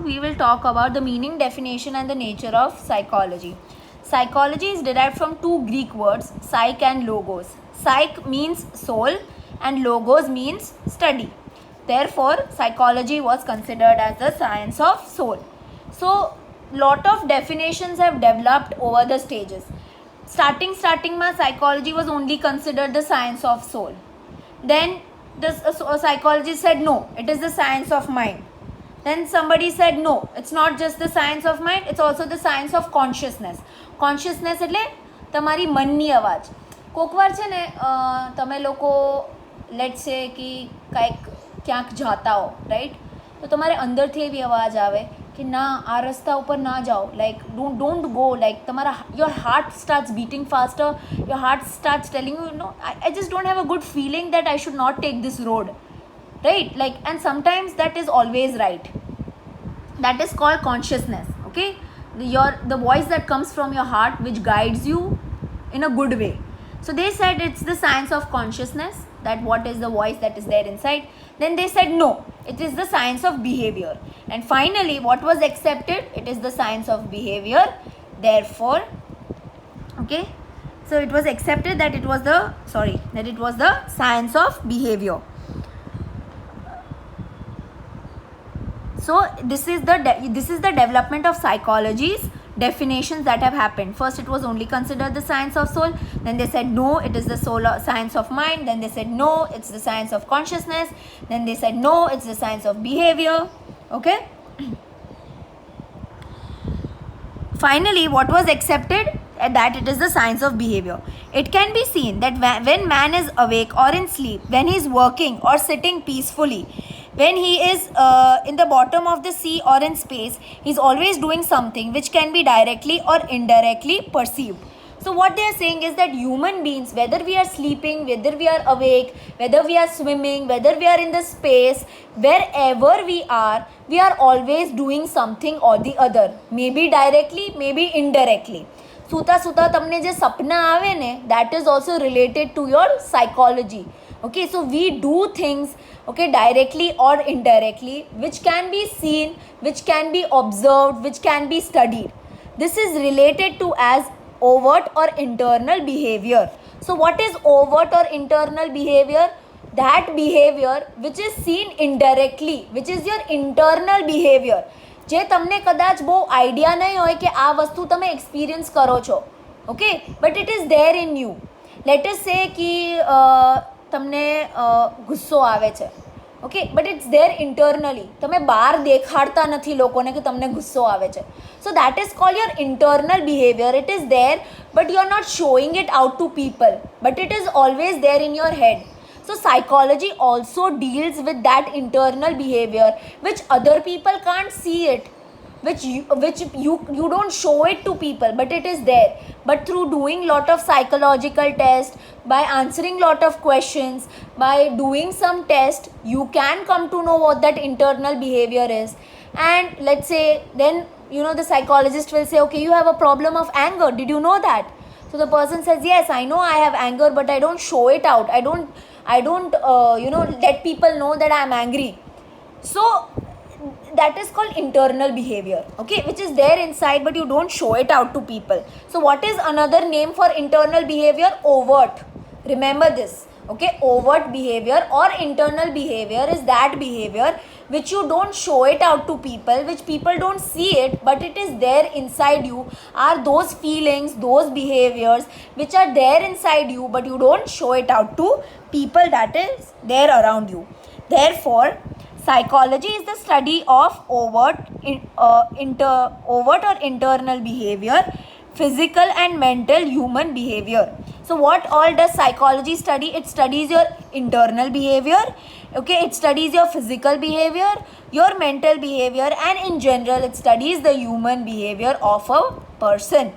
we will talk about the meaning, definition and the nature of psychology. Psychology is derived from two Greek words, psych and logos. Psych means soul and logos means study. Therefore, psychology was considered as the science of soul. So, lot of definitions have developed over the stages. Starting ma psychology was only considered the science of soul. Then the psychologist said no, it is the science of mind. Then somebody said no, it's not just the science of mind, it's also the science of consciousness. Consciousness એટલે તમારી મનની અવાજ. કોકવાર છે ને તમે લોકો let's સે કે કાંઈક ક્યાંક જાતા હો, રાઈટ? તો તમારે અંદરથી એવી અવાજ આવે કે ના આ રસ્તા ઉપર ના જાઓ, લાઈક ડોન્ટ ગો, લાઈક તમારા your heart starts beating faster, your heart starts telling you know I just don't have a good feeling that I should not take this road, right? Like, and sometimes that is always right. That is called consciousness. Okay, the voice that comes from your heart which guides you in a good way. So they said it's the science of consciousness, that what is the voice that is there inside. Then they said no, it is the science of behavior. And finally what was accepted, it is the science of behavior. Therefore, okay, so it was accepted that it was the science of behavior. So this is the development of psychology's definitions that have happened. First it was only considered the science of soul, then they said no, it is the science of mind, then they said no, it's the science of consciousness, then they said no, it's the science of behavior. Okay, finally what was accepted, that it is the science of behavior. It can be seen that when man is awake or in sleep, when he is working or sitting peacefully, when he is in the bottom of the sea or in space, he is always doing something which can be directly or indirectly perceived. So what they are saying is that human beings, whether we are sleeping, whether we are awake, whether we are swimming, whether we are in the space, wherever we are always doing something or the other, maybe directly, maybe indirectly. સુતા તમને જે સપના આવે ને, that is also related to your psychology. Okay, so we do things, okay, directly or indirectly, which can be seen, which can be observed, which can be studied. This is related to as overt or internal behavior. So what is overt or internal behavior? That behavior which is seen indirectly, which is your internal behavior. જે તમને કદાચ બહુ idea નહીં હોય કે આ વસ્તુ તમે એક્સપિરિયન્સ કરો છો, okay, but it is there in you. Let us say કે તમને ગુસ્સો આવે છે, okay, but it's there internally. તમે બહાર દેખાડતા નથી લોકોને કે તમને ગુસ્સો આવે છે. So that is called your internal behaviour. It is there but you are not showing it out to people, but it is always there in your head. So psychology also deals with that internal behavior which other people can't see it, which you don't show it to people, but it is there. But through doing lot of psychological tests, by answering lot of questions, by doing some test, you can come to know what that internal behavior is. And let's say then, you know, the psychologist will say, okay, you have a problem of anger, did you know that? So the person says, yes, I know I have anger, but I don't show it out. I don't let people know that I am angry. So that is called internal behavior, okay, which is there inside but you don't show it out to people. So what is another name for internal behavior? Overt. Remember this, okay? Overt behavior or internal behavior is that behavior which you don't show it out to people, which people don't see it, but it is there inside you, are those feelings, those behaviors which are there inside you but you don't show it out to people that is there around you. Therefore, psychology is the study of overt or internal behavior, physical and mental human behavior. So what all does psychology study? It studies your internal behavior, okay, it studies your physical behavior, your mental behavior, and in general it studies the human behavior of a person.